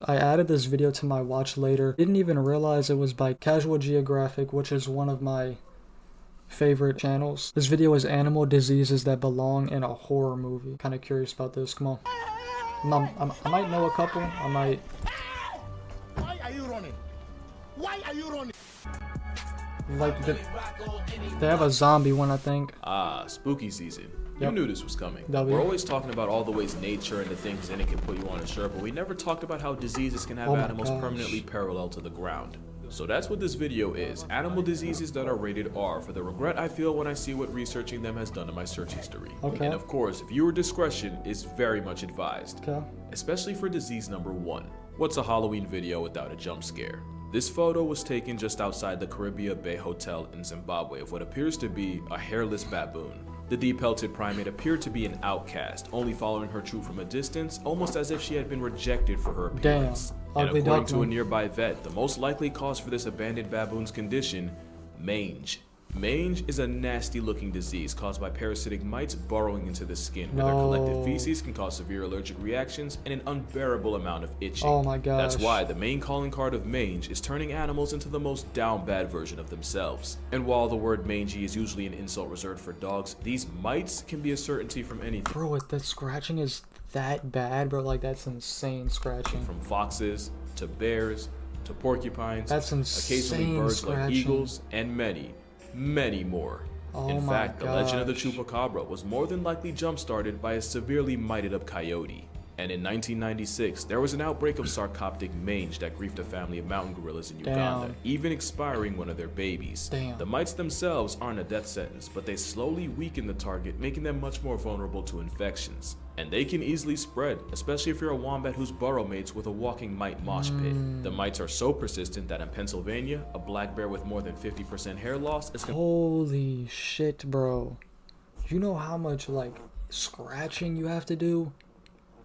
I added this video to my watch later. Didn't even realize it was by Casual Geographic, which is one of my favorite channels. This video is animal diseases that belong in a horror movie. Kind of curious about this. Come on. I might know a couple. I might. Why are you running? Why are you running? Like, they have a zombie one, I think. Ah, spooky season. Yep. You knew this was coming. W. We're always talking about all the ways nature and the things in it can put you on a shirt, but we never talked about how diseases can have Oh my animals gosh. permanently parallel to the ground. So that's what this video is, animal diseases that are rated R, for the regret I feel when I see what researching them has done to my search history. Okay. And of course, viewer discretion is very much advised. Okay. Especially for disease number 1. What's a Halloween video without a jump scare? This photo was taken just outside the Caribbean Bay Hotel in Zimbabwe of what appears to be a hairless baboon. The depelted primate appeared to be an outcast, only following her troop from a distance, almost as if she had been rejected for her appearance. Damn, And ugly according to a duckling. nearby vet, the most likely cause for this abandoned baboon's condition, mange. Mange is a nasty looking disease caused by parasitic mites burrowing into the skin, where their collective No. feces can cause severe allergic reactions and an unbearable amount of itching. Oh my gosh. That's why the main calling card of mange is turning animals into the most down bad version of themselves. And while the word mangy is usually an insult reserved for dogs, these mites can be a certainty from anything. Bro, the scratching is that bad, bro. Like, that's insane scratching. From foxes to bears to porcupines, That's occasionally insane birds like scratching. eagles, and many more. Oh In my fact, the legend of the gosh. chupacabra was more than likely jump-started by a severely mited up coyote. And in 1996, there was an outbreak of sarcoptic mange that griefed a family of mountain gorillas in Uganda, Damn. even expiring one of their babies. Damn. The mites themselves aren't a death sentence, but they slowly weaken the target, making them much more vulnerable to infections. And they can easily spread, especially if you're a wombat whose burrow mates with a walking mite mosh pit. The mites are so persistent that in Pennsylvania, a black bear with more than 50% hair loss is Holy shit, bro. You know how much, like, scratching you have to do?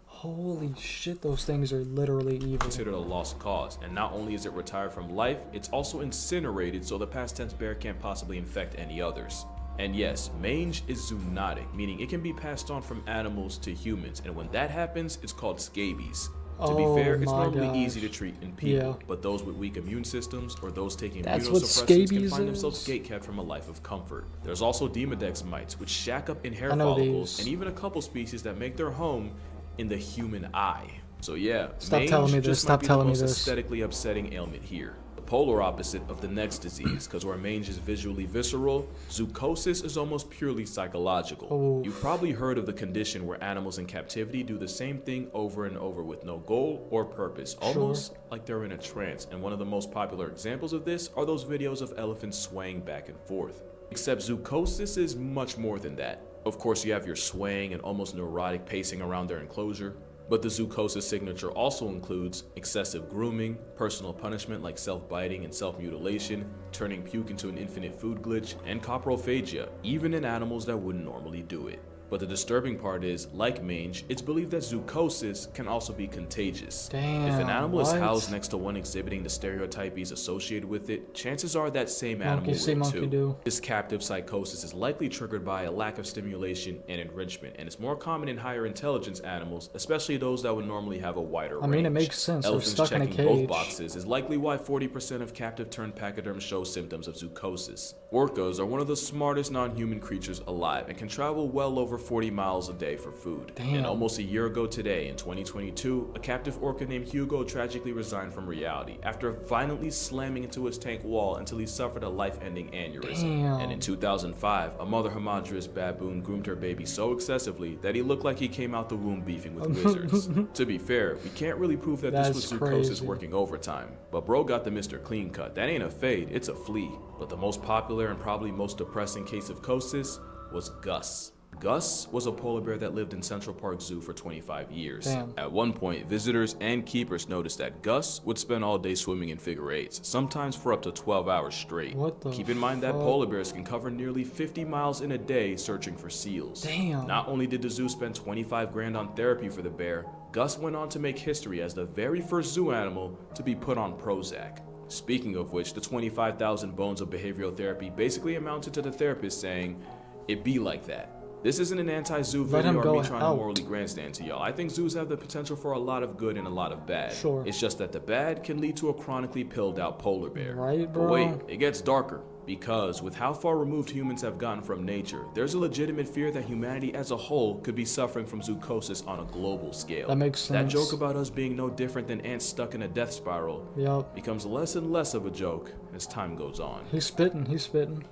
Holy shit, those things are literally evil. considered a lost cause, and not only is it retired from life, it's also incinerated so the past tense bear can't possibly infect any others. And yes, mange is zoonotic, meaning it can be passed on from animals to humans, and when that happens, it's called scabies. To be Oh fair, it's my normally gosh. easy to treat in people, Yeah. but those with weak immune systems or those taking That's what immunosuppressants can scabies find themselves is? gatekept from a life of comfort. There's also Demodex mites, which shack up in hair I know follicles, these. and even a couple species that make their home in the human eye. So yeah, Stop mange telling me this, just stop might be telling the me most this. aesthetically upsetting ailment here. The polar opposite of the next disease, because where mange is visually visceral, zoochosis is almost purely psychological. Oh. You've probably heard of the condition where animals in captivity do the same thing over and over with no goal or purpose, almost like they're in a trance. And one of the most popular examples of this are those videos of elephants swaying back and forth. Except zoochosis is much more than that. Of course, you have your swaying and almost neurotic pacing around their enclosure. But the zoochosis signature also includes excessive grooming, personal punishment like self-biting and self-mutilation, turning puke into an infinite food glitch, and coprophagia, even in animals that wouldn't normally do it. But the disturbing part is, like mange, it's believed that zoochosis can also be contagious. Damn, If an animal is what? housed next to one exhibiting the stereotypes associated with it, chances are that same animal Monkey see, will monkey too. do. This captive psychosis is likely triggered by a lack of stimulation and enrichment, and it's more common in higher intelligence animals, especially those that would normally have a wider range. I mean, it makes sense. They're Elephants stuck in a checking both cage. boxes is likely why 40% of captive turned pachyderms show symptoms of zoochosis. Orcas are one of the smartest non-human creatures alive and can travel well over 40 miles a day for food. Damn. And almost a year ago today, in 2022, a captive orca named Hugo tragically resigned from reality after violently slamming into his tank wall until he suffered a life-ending aneurysm. Damn. And in 2005, a mother hamadryas baboon groomed her baby so excessively that he looked like he came out the womb beefing with wizards. To be fair, we can't really prove that this was That's zoochosis crazy. working overtime, but bro got the Mr. Clean Cut. That ain't a fade, it's a flea. But the most popular and probably most depressing case of chosis was Gus. Gus was a polar bear that lived in Central Park Zoo for 25 years. Damn. At one point, visitors and keepers noticed that Gus would spend all day swimming in figure eights, sometimes for up to 12 hours straight. What the Keep in mind that fuck? polar bears can cover nearly 50 miles in a day searching for seals. Damn. Not only did the zoo spend 25 grand on therapy for the bear, Gus went on to make history as the very first zoo animal to be put on Prozac. Speaking of which, the 25,000 bones of behavioral therapy basically amounted to the therapist saying, "It be like that." This isn't an anti-zoo Let him video or go me trying out. to morally grandstand to y'all. I think zoos have the potential for a lot of good and a lot of bad. Sure. It's just that the bad can lead to a chronically pilled out polar bear. Right, But bro? wait, it gets darker. Because with how far removed humans have gotten from nature, there's a legitimate fear that humanity as a whole could be suffering from zoochosis on a global scale. That makes That sense. joke about us being no different than ants stuck in a death spiral Yup. becomes less and less of a joke as time goes on. He's spitting. He's spitting.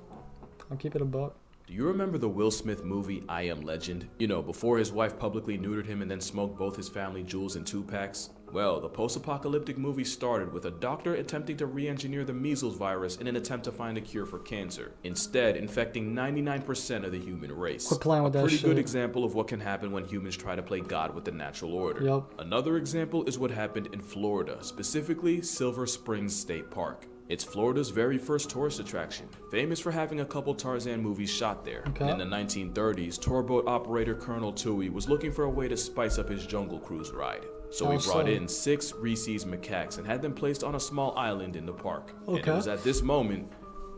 I'll keep it a buck. Do you remember the Will Smith movie I Am Legend? You know, before his wife publicly neutered him and then smoked both his family jewels in 2 packs? Well, the post-apocalyptic movie started with a doctor attempting to re-engineer the measles virus in an attempt to find a cure for cancer, instead infecting 99% of the human race. Quit playing with that Pretty good shit. example of what can happen when humans try to play God with the natural order. Yup. Another example is what happened in Florida, specifically Silver Springs State Park. It's Florida's very first tourist attraction, famous for having a couple Tarzan movies shot there. Okay. In the 1930s, tour boat operator Colonel Tui was looking for a way to spice up his Jungle Cruise ride. So he How brought so? in 6 Reese's macaques and had them placed on a small island in the park. And it Okay. was at this moment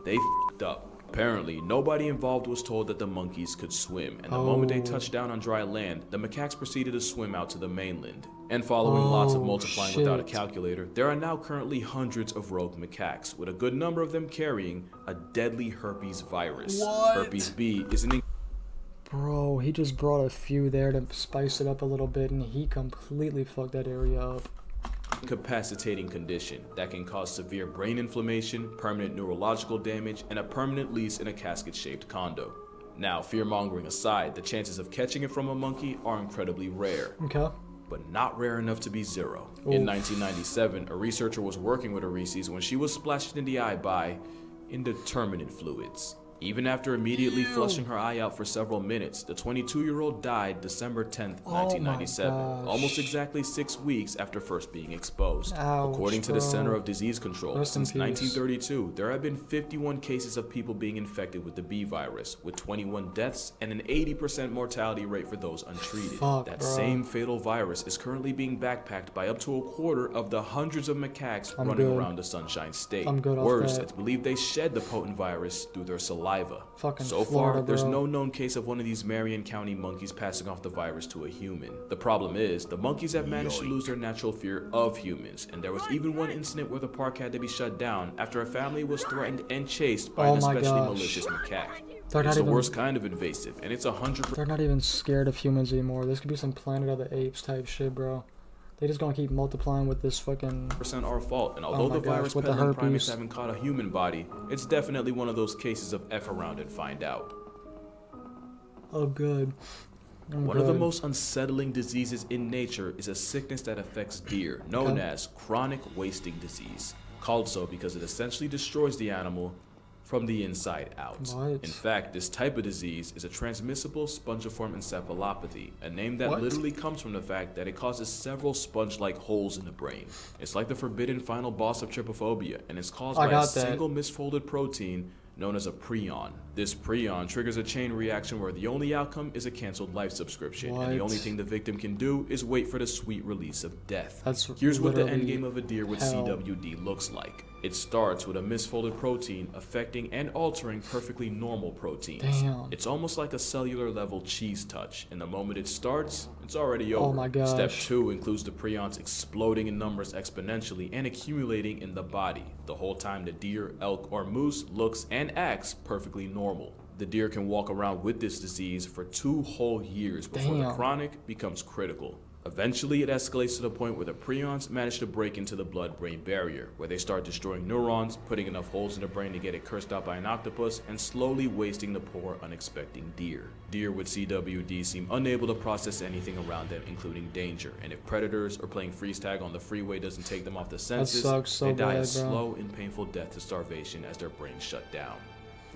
they f***ed up. Apparently, nobody involved was told that the monkeys could swim, and the moment they Oh. touched down on dry land, the macaques proceeded to swim out to the mainland. And following lots of Oh, multiplying without a shit. calculator, there are now currently hundreds of rogue macaques, with a good number of them carrying a deadly herpes virus. What? Herpes B is an Bro, he just brought a few there to spice it up a little bit, and he completely fucked that area up. incapacitating condition that can cause severe brain inflammation, permanent neurological damage, and a permanent lease in a casket-shaped condo. Now, fear-mongering aside, the chances of catching it from a monkey are incredibly rare, Okay. but not rare enough to be zero. Oof. In 1997, a researcher was working with a Reese's when she was splashed in the eye by indeterminate fluids. Even after immediately flushing her eye out for several minutes, the 22-year-old died December 10th, Oh my 1997, gosh. almost exactly 6 weeks after first being exposed. Ouch, According to the bro. Center of Disease Control, Rest in since peace. 1932, there have been 51 cases of people being infected with the B virus, with 21 deaths and an 80% mortality rate for those untreated. Fuck, That bro. same fatal virus is currently being backpacked by up to a quarter of the hundreds of macaques I'm running good. around the Sunshine State. I'm good off Worse, that. it's believed they shed the potent virus through their saliva. Fucking So Florida, far, there's bro. no known case of one of these Marion County monkeys passing off the virus to a human. The problem is, the monkeys have managed to lose their natural fear of humans, and there was even one incident where the park had to be shut down after a family was threatened and chased by Oh an my especially gosh. malicious macaque. They're It's not the even- worst kind of invasive, and it's 100% They're not even scared of humans anymore. This could be some Planet of the Apes type shit, bro. They just gonna keep multiplying with this fucking... our fault, and although my the gosh, virus with the peddling primates herpes. haven't caught a human body, it's definitely one of those cases of F around and find out. Oh, good. I'm One of the good. most unsettling diseases in nature is a sickness that affects deer, known Okay. as chronic wasting disease, called so because it essentially destroys the animal from the inside out. What? In fact, this type of disease is a transmissible spongiform encephalopathy, a name that What? literally comes from the fact that it causes several sponge-like holes in the brain. It's like the forbidden final boss of trypophobia, and it's caused I by a got that. single misfolded protein known as a prion. This prion triggers a chain reaction where the only outcome is a canceled life subscription, and the What? only thing the victim can do is wait for the sweet release of death. That's Here's what the literally endgame of a deer with hell. CWD looks like. It starts with a misfolded protein affecting and altering perfectly normal proteins. Damn. It's almost like a cellular level cheese touch, and the moment it starts, it's already over. Oh my gosh. Step 2 includes the prions exploding in numbers exponentially and accumulating in the body. The whole time the deer, elk, or moose looks and acts perfectly normal. The deer can walk around with this disease for 2 whole years before the Damn. chronic becomes critical. Eventually, it escalates to the point where the prions manage to break into the blood-brain barrier, where they start destroying neurons, putting enough holes in the brain to get it cursed out by an octopus, and slowly wasting the poor, unexpecting deer. Deer with CWD seem unable to process anything around them, including danger, and if predators or playing freeze tag on the freeway doesn't take them off the senses, sucks so they die a bad, bro. slow and painful death to starvation as their brains shut down.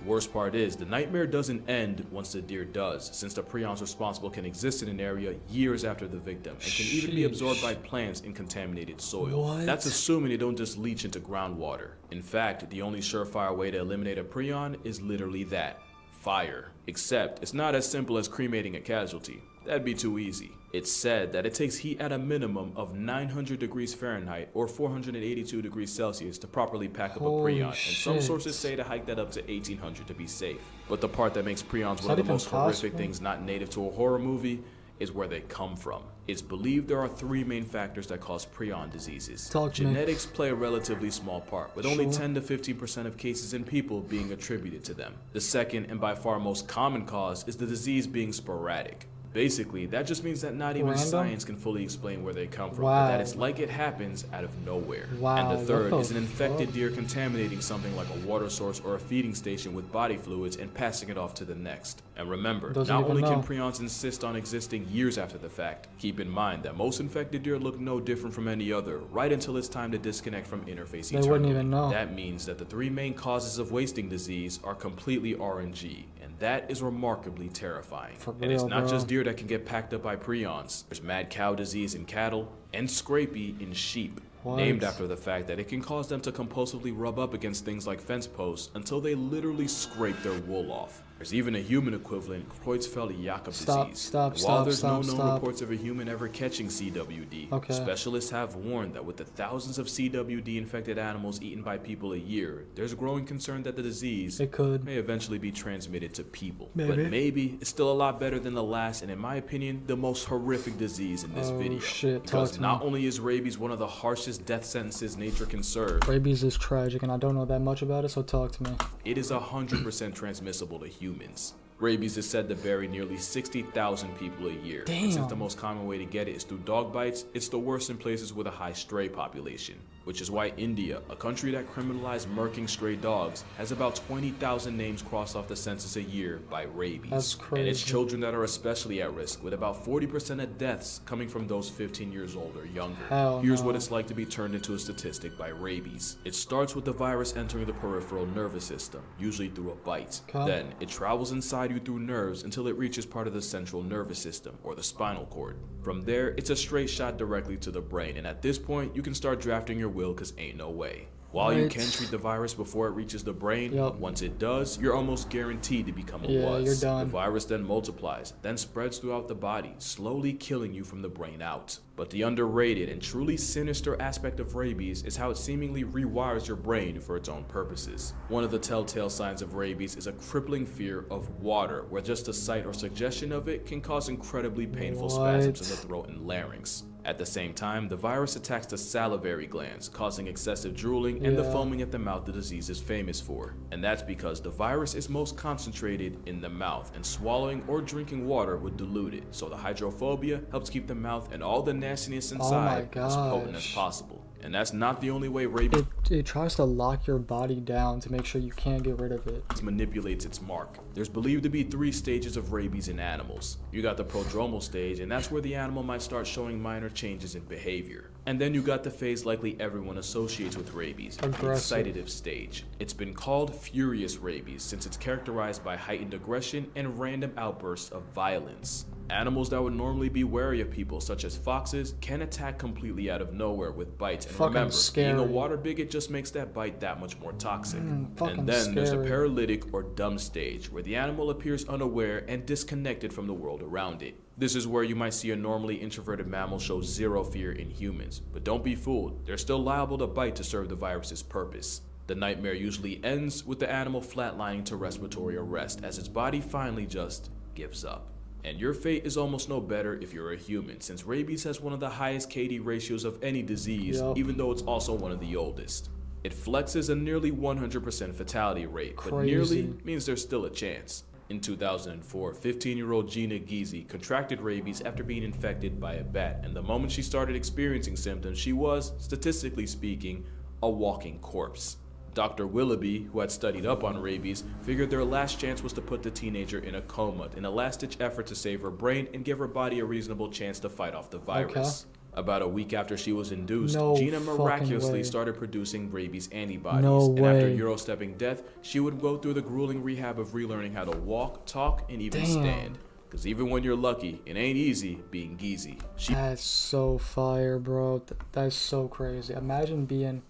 The worst part is, the nightmare doesn't end once the deer does, since the prions responsible can exist in an area years after the victim, and can even be absorbed by plants in contaminated soil. What? That's assuming they don't just leach into groundwater. In fact, the only surefire way to eliminate a prion is literally that. Fire. Except, it's not as simple as cremating a casualty. That'd be too easy. It's said that it takes heat at a minimum of 900 degrees Fahrenheit or 482 degrees Celsius to properly pack up a Holy prion, and some shit. sources say to hike that up to 1800 to be safe. But the part that makes prions one that of the even most horrific possible? things not native to a horror movie is where they come from. It's believed there are 3 main factors that cause prion diseases. Talk to me. Genetics play a relatively small part, with only Sure. 10 to 15% of cases in people being attributed to them. The second and by far most common cause is the disease being sporadic. Basically, that just means that not even Random? science can fully explain where they come from, Wow. but that it's like it happens out of nowhere. Wow, And the what third the is an infected fuck? deer contaminating something like a water source or a feeding station with body fluids and passing it off to the next. And remember, Doesn't not even only can know. prions insist on existing years after the fact, keep in mind that most infected deer look no different from any other, right until it's time to disconnect from interface They eternally. wouldn't even know. That means that the 3 main causes of wasting disease are completely RNG, and that is remarkably terrifying. For And it's real, not bro. just deer that can get packed up by prions. There's mad cow disease in cattle and scrapie in sheep, What? named after the fact that it can cause them to compulsively rub up against things like fence posts until they literally scrape their wool off. There's even a human equivalent, Creutzfeldt-Jakob Stop, disease. stop, And while stop, there's stop, no known stop. reports of a human ever catching CWD, Okay. specialists have warned that with the thousands of CWD-infected animals eaten by people a year, there's a growing concern that the disease It could. may eventually be transmitted to people. Maybe. But maybe it's still a lot better than the last, and in my opinion, the most horrific disease in this Oh, video. shit, talk Because to not me. only is rabies one of the harshest death sentences nature can serve, Rabies is tragic, and I don't know that much about it, so talk to me. it is 100% transmissible to humans. Rabies is said to bury nearly 60,000 people a year. And since the Damn. most common way to get it is through dog bites, it's the worst in places with a high stray population. Which is why India, a country that criminalized murking stray dogs, has about 20,000 names crossed off the census a year by rabies. That's And it's crazy. children that are especially at risk, with about 40% of deaths coming from those 15 years old or younger. Hell Here's no. what it's like to be turned into a statistic by rabies. It starts with the virus entering the peripheral nervous system, usually through a bite. Okay. Then it travels inside you through nerves until it reaches part of the central nervous system, or the spinal cord. From there, it's a straight shot directly to the brain, and at this point, you can start drafting your will cause ain't no way. While you What? can treat the virus before it reaches the brain, Yup. once it does, you're almost guaranteed to become a Yeah, wuzz. you're done. The virus then multiplies, then spreads throughout the body, slowly killing you from the brain out. But the underrated and truly sinister aspect of rabies is how it seemingly rewires your brain for its own purposes. One of the telltale signs of rabies is a crippling fear of water, where just the sight or suggestion of it can cause incredibly painful spasms in the throat and larynx. At the same time, the virus attacks the salivary glands, causing excessive drooling and the Yeah. foaming at the mouth the disease is famous for. And that's because the virus is most concentrated in the mouth, and swallowing or drinking water would dilute it. So the hydrophobia helps keep the mouth and all the nastiness inside as potent as gosh. possible. And that's not the only way rabies It tries to lock your body down to make sure you can't get rid of it. manipulates its mark. There's believed to be 3 stages of rabies in animals. You got the prodromal stage, and that's where the animal might start showing minor changes in behavior. And then you got the phase likely everyone associates with rabies, the Aggressive. excitative stage. It's been called furious rabies since it's characterized by heightened aggression and random outbursts of violence. Animals that would normally be wary of people, such as foxes, can attack completely out of nowhere with bites. And Fucking remember, being a scary. water bigot just makes that bite that much more toxic. fucking And then there's the scary. paralytic or dumb stage, where the animal appears unaware and disconnected from the world around it. This is where you might see a normally introverted mammal show zero fear in humans. But don't be fooled, they're still liable to bite to serve the virus's purpose. The nightmare usually ends with the animal flatlining to respiratory arrest as its body finally just gives up. And your fate is almost no better if you're a human, since rabies has one of the highest KD ratios of any disease, Yup. even though it's also one of the oldest. It flexes a nearly 100% fatality rate, but Crazy. nearly means there's still a chance. In 2004, 15-year-old Gina Giese contracted rabies after being infected by a bat, and the moment she started experiencing symptoms, she was, statistically speaking, a walking corpse. Dr. Willoughby, who had studied up on rabies, figured their last chance was to put the teenager in a coma in a last-ditch effort to save her brain and give her body a reasonable chance to fight off the virus. About a week after she was induced, No Gina fucking miraculously way. started producing rabies antibodies, No and after way. Euro-stepping death, she would go through the grueling rehab of relearning how to walk, talk, and even Damn. stand. Because even when you're lucky, it ain't easy being geezy. She That's so fire, bro. That's so crazy. Imagine being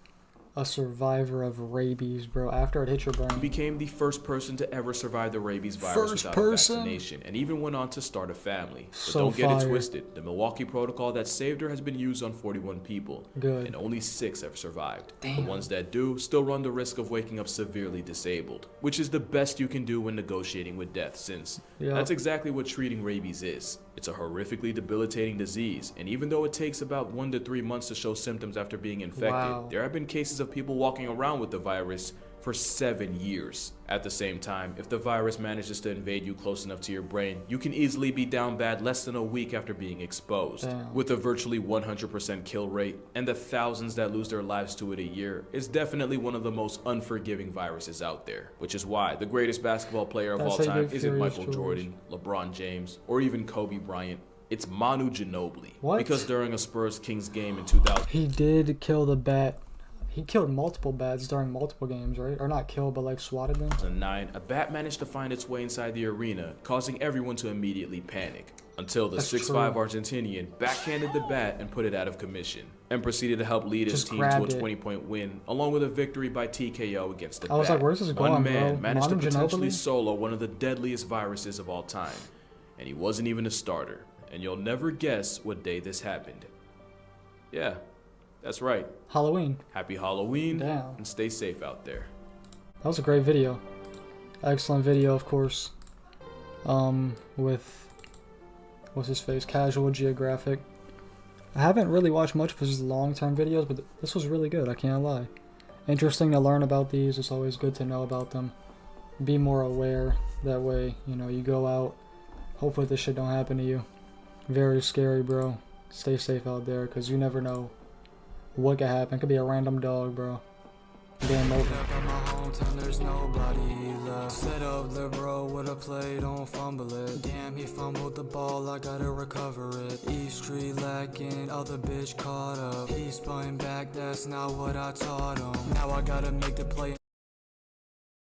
a survivor of rabies, bro. After it hit your He brain. became the first person to ever survive the rabies virus First without person? a vaccination, and even went on to start a family. But So don't get it fire. twisted. The Milwaukee Protocol that saved her has been used on 41 people, Good. and only 6 have survived. Damn. The ones that do still run the risk of waking up severely disabled, which is the best you can do when negotiating with death, since Yep. that's exactly what treating rabies is. It's a horrifically debilitating disease, and even though it takes about 1 to 3 months to show symptoms after being infected, Wow. there have been cases of people walking around with the virus for 7 years. At the same time, if the virus manages to invade you close enough to your brain, you can easily be down bad less than a week after being exposed. Damn. With a virtually 100% kill rate and the thousands that lose their lives to it a year, it's definitely one of the most unforgiving viruses out there. Which is why the greatest basketball player of That's all how you time get isn't Furious Michael George. Jordan, LeBron James, or even Kobe Bryant. It's Manu Ginobili. What? Because during a Spurs-Kings game in 2000, He did kill the bat. He killed multiple bats during multiple games, right? Or not killed, but like swatted them. 2009, a bat managed to find its way inside the arena, causing everyone to immediately panic. Until the That's 6'5 true. Argentinian backhanded the bat and put it out of commission, and proceeded to help lead his Just team to a grabbed it. 20-point win, along with a victory by TKO against the I was bat. like, where's this One going, man bro? managed to Manu potentially Ginobili? solo one of the deadliest viruses of all time, and he wasn't even a starter. And you'll never guess what day this happened. Yeah, that's right. Halloween. Happy Halloween, Damn. and stay safe out there. That was a great video. Excellent video, of course. With what's his face? Casual Geographic. I haven't really watched much of his long-term videos, but this was really good. I can't lie. Interesting to learn about these. It's always good to know about them. Be more aware. That way, you know, you go out. Hopefully this shit don't happen to you. Very scary, bro. Stay safe out there, because you never know what could happen. Could be a random dog, bro. Game over. Up in my hometown, there's nobody left. Set up the bro with a play, don't fumble it. Damn, he fumbled the ball, I gotta recover it. East Street lacking, other bitch caught up. He spun back, that's not what I taught him. Now I gotta make the play.